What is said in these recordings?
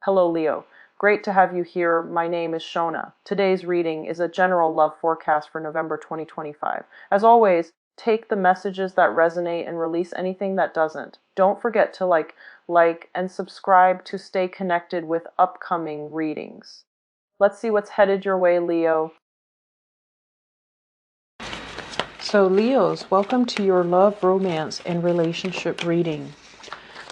Hello, Leo. Great to have you here. My name is Shona. Today's reading is a general love forecast for November 2025. As always, take the messages that resonate and release anything that doesn't. Don't forget to like, and subscribe to stay connected with upcoming readings. Let's see what's headed your way, Leo. So, Leos, welcome to your love, romance, and relationship reading.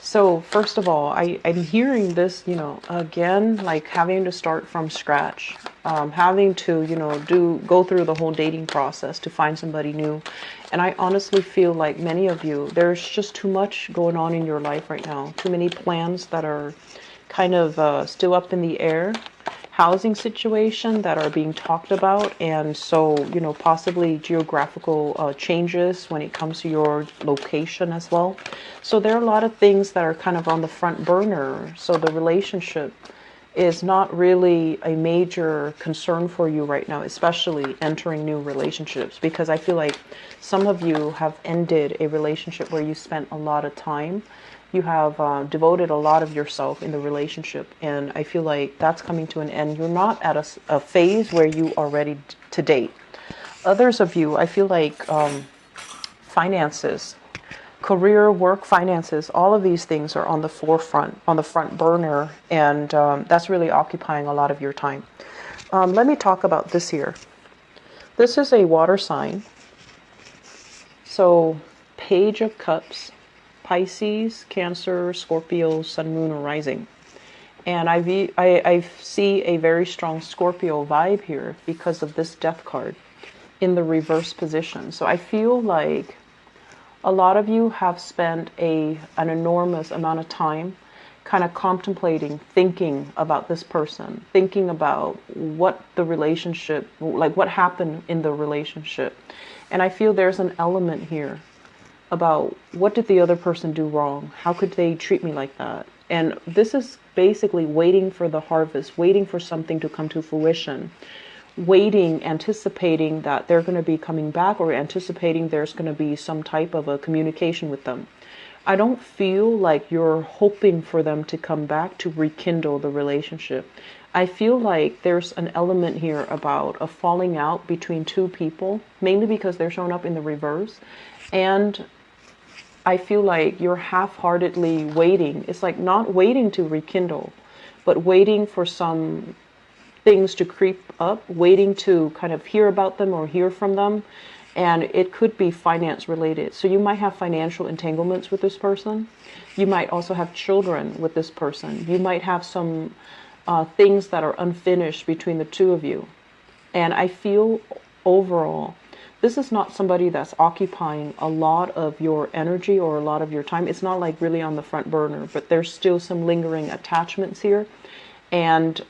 So first of all, I'm hearing this, again, like having to start from scratch, having to, go through the whole dating process to find somebody new. And I honestly feel like many of you, there's just too much going on in your life right now. Too many plans that are kind of still up in the air. Housing situation that are being talked about, and so possibly geographical changes when it comes to your location as well. So there are a lot of things that are kind of on the front burner, so the relationship is not really a major concern for you right now, especially entering new relationships, because I feel like some of you have ended a relationship where you spent a lot of time. You have devoted a lot of yourself in the relationship, and I feel like that's coming to an end. You're not at a phase where you are ready to date. Others of you, I feel like finances, career, work, finances, all of these things are on the forefront, on the front burner, and that's really occupying a lot of your time. Let me talk about this here. This is a water sign. So, Page of Cups. Pisces, Cancer, Scorpio, Sun, Moon, or Rising. And I see a very strong Scorpio vibe here because of this Death card in the reverse position. So I feel like a lot of you have spent an enormous amount of time kind of contemplating, thinking about this person, thinking about what the relationship, like what happened in the relationship. And I feel there's an element here about what did the other person do wrong? How could they treat me like that? And this is basically waiting for the harvest, waiting for something to come to fruition, waiting, anticipating that they're going to be coming back, or anticipating there's going to be some type of a communication with them. I don't feel like you're hoping for them to come back to rekindle the relationship. I feel like there's an element here about a falling out between two people, mainly because they're showing up in the reverse. And I feel like you're half-heartedly waiting. It's like not waiting to rekindle, but waiting for some things to creep up, waiting to kind of hear about them or hear from them. And it could be finance related. So you might have financial entanglements with this person. You might also have children with this person. You might have some things that are unfinished between the two of you. And I feel overall, this is not somebody that's occupying a lot of your energy or a lot of your time. It's not like really on the front burner, but there's still some lingering attachments here. And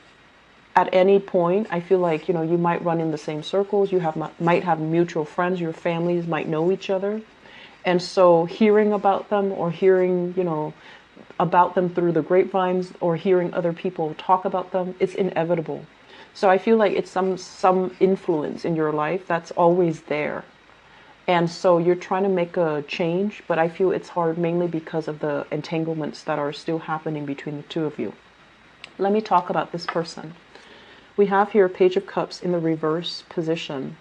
at any point, I feel like, you might run in the same circles. You might have mutual friends. Your families might know each other. And so hearing about them, or hearing, about them through the grapevines, or hearing other people talk about them, it's inevitable. So I feel like it's some influence in your life that's always there. And so you're trying to make a change, but I feel it's hard mainly because of the entanglements that are still happening between the two of you. Let me talk about this person. We have here Page of Cups in the reverse position.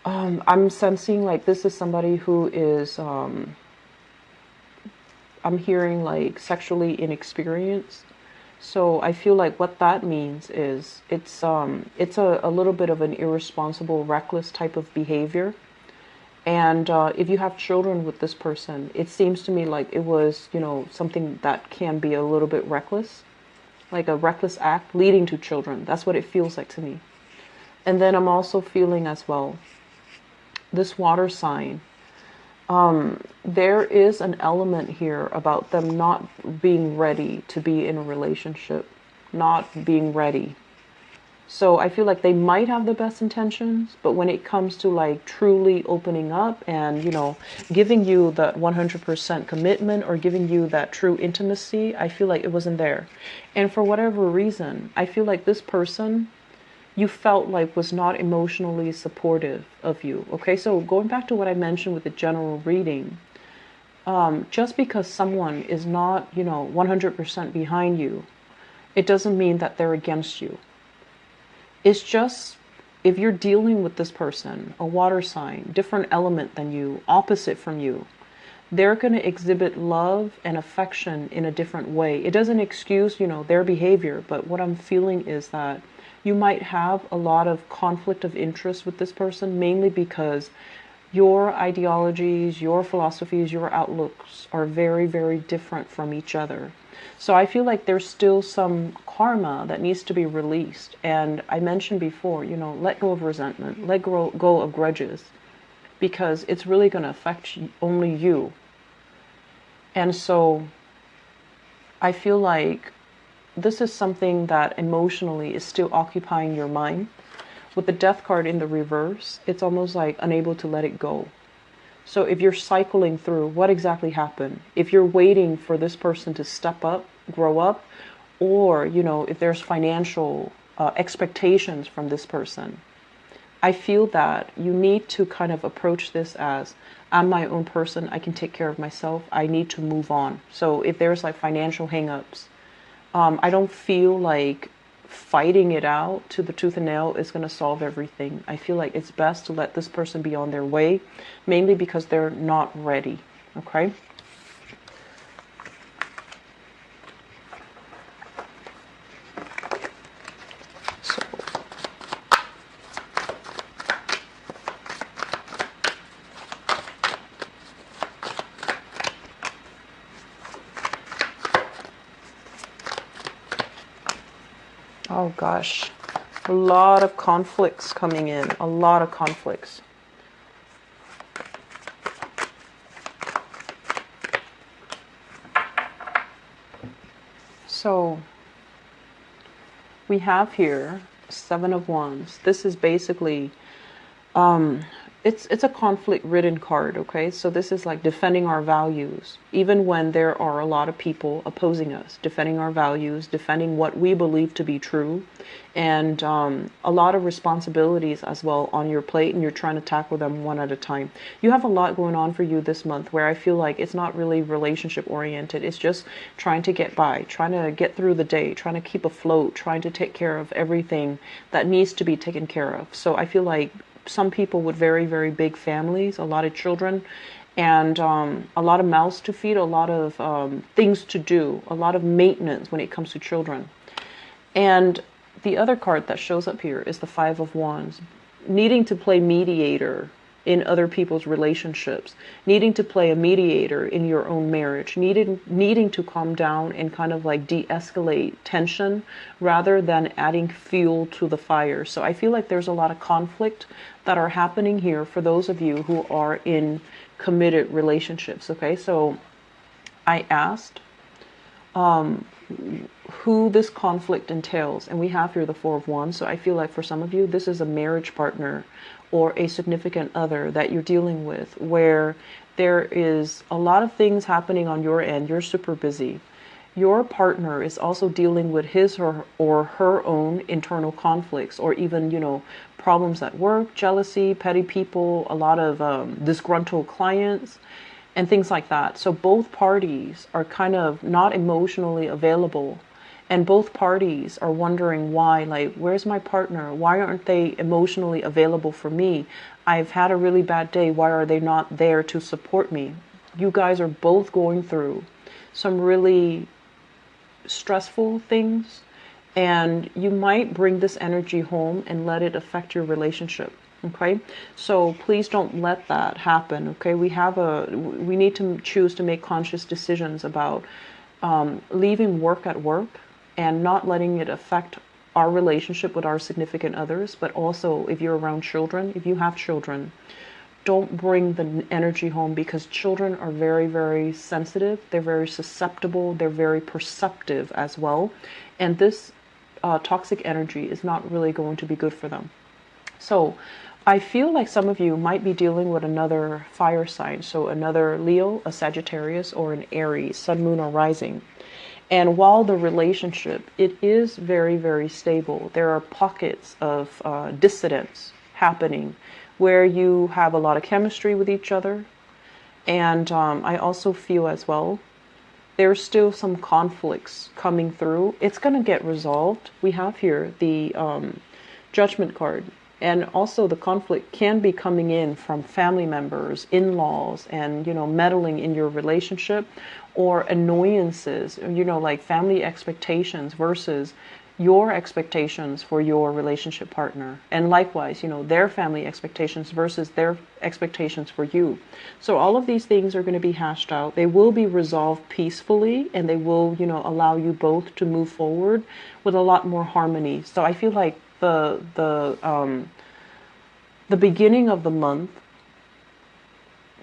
I'm sensing like this is somebody who is, I'm hearing like sexually inexperienced. So I feel like what that means is it's a little bit of an irresponsible, reckless type of behavior. And if you have children with this person, it seems to me like it was, something that can be a little bit reckless, like a reckless act leading to children. That's what it feels like to me. And then I'm also feeling as well, this water sign. There is an element here about them not being ready to be in a relationship, not being ready. So I feel like they might have the best intentions, but when it comes to like truly opening up and, giving you that 100% commitment, or giving you that true intimacy, I feel like it wasn't there. And for whatever reason, I feel like this person you felt like was not emotionally supportive of you. Okay, so going back to what I mentioned with the general reading, just because someone is not, 100% behind you, It doesn't mean that they're against you. It's just, if you're dealing with this person, a water sign, different element than you, opposite from you, they're going to exhibit love and affection in a different way. It doesn't excuse, their behavior, but what I'm feeling is that you might have a lot of conflict of interest with this person, mainly because your ideologies, your philosophies, your outlooks are very, very different from each other. So I feel like there's still some karma that needs to be released. And I mentioned before, let go of resentment, let go of grudges, because it's really going to affect only you. And so I feel like this is something that emotionally is still occupying your mind. With the Death card in the reverse, it's almost like unable to let it go. So if you're cycling through what exactly happened, if you're waiting for this person to step up, grow up, or, if there's financial expectations from this person, I feel that you need to kind of approach this as, I'm my own person, I can take care of myself, I need to move on. So if there's like financial hangups, I don't feel like fighting it out to the tooth and nail is going to solve everything. I feel like it's best to let this person be on their way, mainly because they're not ready. Okay? So, oh gosh, a lot of conflicts coming in, a lot of conflicts. So we have here Seven of Wands. This is basically it's a conflict-ridden card, okay? So this is like defending our values, even when there are a lot of people opposing us, defending our values, defending what we believe to be true, and a lot of responsibilities as well on your plate, and you're trying to tackle them one at a time. You have a lot going on for you this month where I feel like it's not really relationship-oriented. It's just trying to get by, trying to get through the day, trying to keep afloat, trying to take care of everything that needs to be taken care of. So I feel like some people with very, very big families, a lot of children, and a lot of mouths to feed, a lot of things to do, a lot of maintenance when it comes to children. And the other card that shows up here is the Five of Wands, needing to play mediator in other people's relationships, needing to play a mediator in your own marriage, needing to calm down and kind of like de-escalate tension rather than adding fuel to the fire. So I feel like there's a lot of conflict that are happening here for those of you who are in committed relationships. Okay, so I asked who this conflict entails, and we have here the Four of Wands. So I feel like for some of you, this is a marriage partner or a significant other that you're dealing with, where there is a lot of things happening on your end. You're super busy. Your partner is also dealing with his or her own internal conflicts, or even, problems at work, jealousy, petty people, a lot of disgruntled clients, and things like that. So both parties are kind of not emotionally available. And both parties are wondering why, like, where's my partner? Why aren't they emotionally available for me? I've had a really bad day. Why are they not there to support me? You guys are both going through some really stressful things, and you might bring this energy home and let it affect your relationship. Okay, so please don't let that happen. Okay, we need to choose to make conscious decisions about leaving work at work and not letting it affect our relationship with our significant others. But also, if you're around children, if you have children, don't bring the energy home, because children are very, very sensitive. They're very susceptible. They're very perceptive as well. And this toxic energy is not really going to be good for them. So I feel like some of you might be dealing with another fire sign. So another Leo, a Sagittarius, or an Aries, Sun, Moon, or Rising. And while the relationship, it is very, very stable, there are pockets of dissidence happening where you have a lot of chemistry with each other. And I also feel as well there's still some conflicts coming through. It's going to get resolved. We have here the Judgment card. And also the conflict can be coming in from family members, in-laws, and, meddling in your relationship, or annoyances, like family expectations versus your expectations for your relationship partner. And likewise, their family expectations versus their expectations for you. So all of these things are going to be hashed out. They will be resolved peacefully, and they will, allow you both to move forward with a lot more harmony. So I feel like the beginning of the month,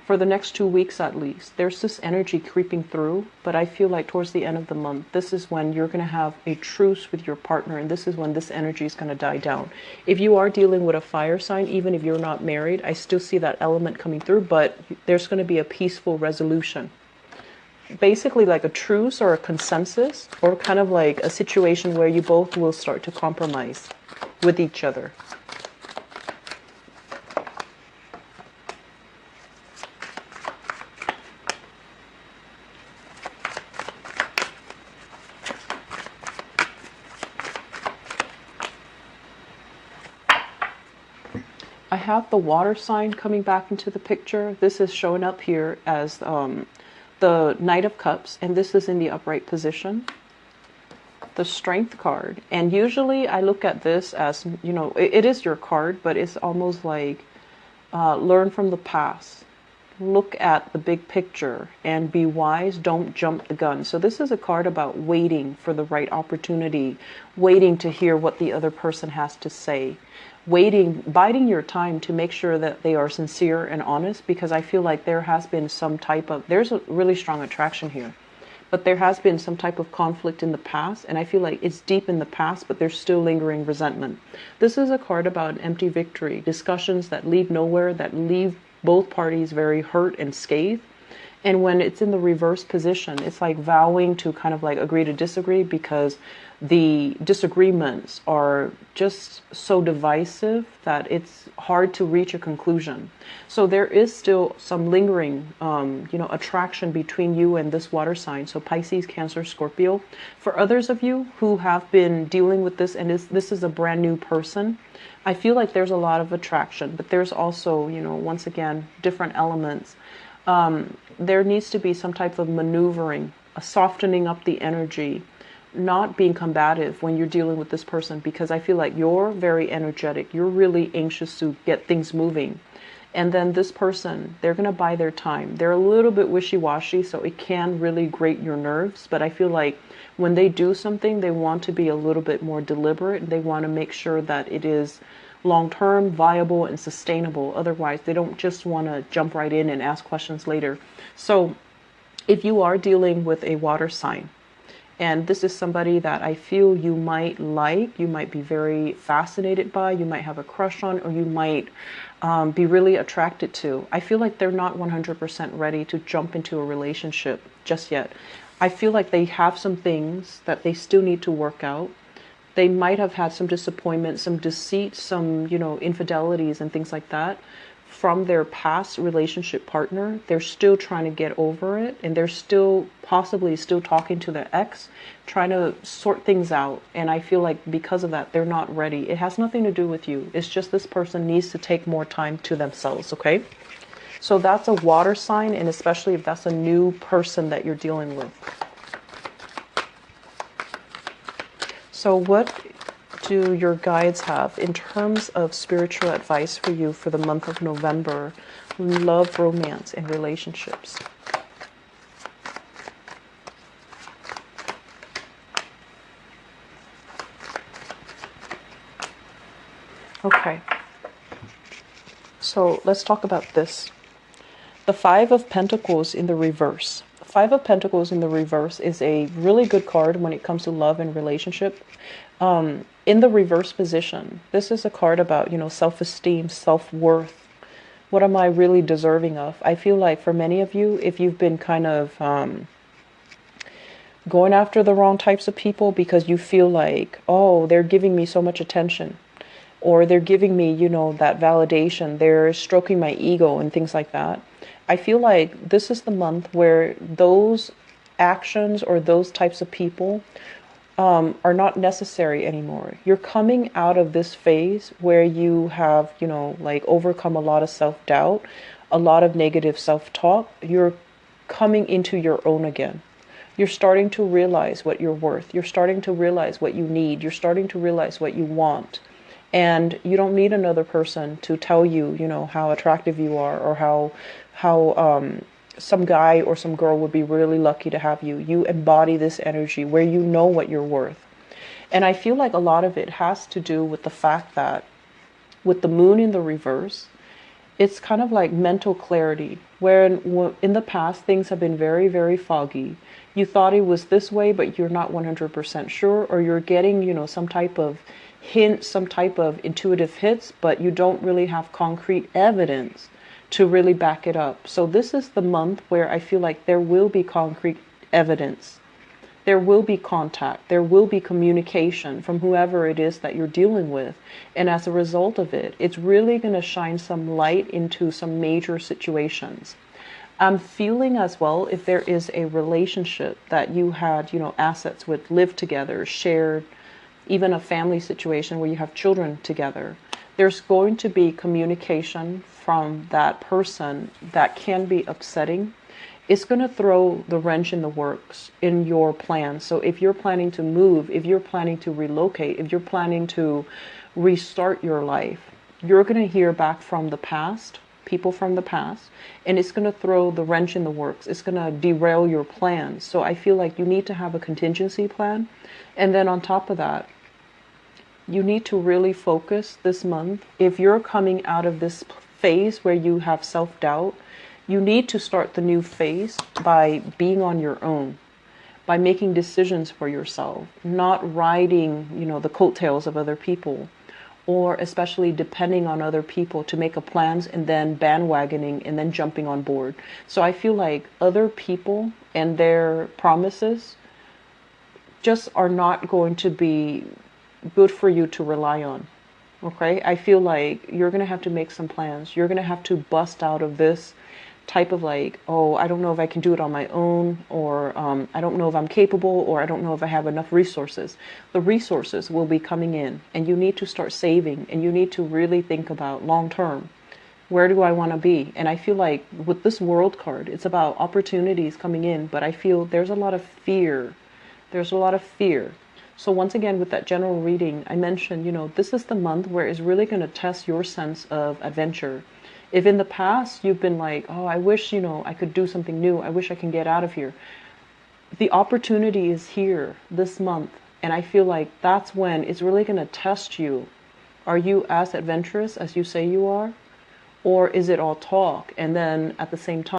for the next 2 weeks at least, there's this energy creeping through, but I feel like towards the end of the month, this is when you're going to have a truce with your partner, and this is when this energy is going to die down. If you are dealing with a fire sign, even if you're not married, I still see that element coming through, but there's going to be a peaceful resolution. Basically like a truce or a consensus, or kind of like a situation where you both will start to compromise with each other. I have the water sign coming back into the picture. This is showing up here as the Knight of Cups, and this is in the upright position. The Strength card. And usually I look at this as, it is your card, but it's almost like learn from the past. Look at the big picture and be wise. Don't jump the gun. So this is a card about waiting for the right opportunity, waiting to hear what the other person has to say, waiting, biding your time to make sure that they are sincere and honest, because I feel like there has been some type of, there's a really strong attraction here, but there has been some type of conflict in the past, and I feel like it's deep in the past, but there's still lingering resentment. This is a card about an empty victory, discussions that lead nowhere, that leave both parties very hurt and scathed. And when it's in the reverse position, it's like vowing to kind of like agree to disagree, because the disagreements are just so divisive that it's hard to reach a conclusion. So there is still some lingering, attraction between you and this water sign. So Pisces, Cancer, Scorpio. For others of you who have been dealing with this, and this is a brand new person, I feel like there's a lot of attraction, but there's also, once again, different elements. There needs to be some type of maneuvering, a softening up the energy, not being combative when you're dealing with this person, because I feel like you're very energetic. You're really anxious to get things moving. And then this person, they're going to buy their time. They're a little bit wishy-washy, so it can really grate your nerves. But I feel like when they do something, they want to be a little bit more deliberate. They want to make sure that it is long-term, viable, and sustainable. Otherwise, they don't just want to jump right in and ask questions later. So if you are dealing with a water sign, and this is somebody that I feel you might like, you might be very fascinated by, you might have a crush on, or you might be really attracted to, I feel like they're not 100% ready to jump into a relationship just yet. I feel like they have some things that they still need to work out. They might have had some disappointment, some deceit, some, infidelities and things like that from their past relationship partner. They're still trying to get over it, and they're still possibly still talking to their ex, trying to sort things out. And I feel like because of that, they're not ready. It has nothing to do with you. It's just this person needs to take more time to themselves, okay? So that's a water sign, and especially if that's a new person that you're dealing with. So what do your guides have in terms of spiritual advice for you for the month of November? Love, romance, and relationships. Okay. So let's talk about this. The Five of Pentacles in the reverse. Five of Pentacles in the reverse is a really good card when it comes to love and relationship. In the reverse position, this is a card about, self-esteem, self-worth. What am I really deserving of? I feel like for many of you, if you've been kind of going after the wrong types of people because you feel like, oh, they're giving me so much attention, or they're giving me, that validation, they're stroking my ego and things like that. I feel like this is the month where those actions or those types of people are not necessary anymore. You're coming out of this phase where you have, like overcome a lot of self-doubt, a lot of negative self-talk. You're coming into your own again. You're starting to realize what you're worth. You're starting to realize what you need. You're starting to realize what you want. And you don't need another person to tell you, how attractive you are, or how some guy or some girl would be really lucky to have you. You embody this energy where you know what you're worth. And I feel like a lot of it has to do with the fact that with the moon in the reverse, it's kind of like mental clarity, where in the past things have been very, very foggy. You thought it was this way, but you're not 100% sure, or you're getting, some type of hint, some type of intuitive hits, but you don't really have concrete evidence to really back it up. So this is the month where I feel like there will be concrete evidence. There will be contact. There will be communication from whoever it is that you're dealing with. And as a result of it, it's really going to shine some light into some major situations. I'm feeling as well, if there is a relationship that you had, assets with, lived together, shared, even a family situation where you have children together, there's going to be communication from that person that can be upsetting. It's going to throw the wrench in the works in your plans. So if you're planning to move, if you're planning to relocate, if you're planning to restart your life, you're going to hear back from the past, people from the past, and it's going to throw the wrench in the works. It's going to derail your plans. So I feel like you need to have a contingency plan. And then on top of that, you need to really focus this month. If you're coming out of this phase where you have self-doubt, you need to start the new phase by being on your own, by making decisions for yourself, not riding, the coattails of other people, or especially depending on other people to make up plans and then bandwagoning and then jumping on board. So I feel like other people and their promises just are not going to be good for you to rely on. Okay? I feel like you're going to have to make some plans. You're going to have to bust out of this type of like, oh, I don't know if I can do it on my own, or I don't know if I'm capable, or I don't know if I have enough resources. The resources will be coming in, and you need to start saving, and you need to really think about long term. Where do I want to be? And I feel like with this world card, it's about opportunities coming in, but I feel there's a lot of fear. There's a lot of fear. So once again, with that general reading, I mentioned, this is the month where it's really going to test your sense of adventure. If in the past you've been like, oh, I wish, I could do something new. I wish I can get out of here. The opportunity is here this month. And I feel like that's when it's really going to test you. Are you as adventurous as you say you are? Or is it all talk? And then at the same time,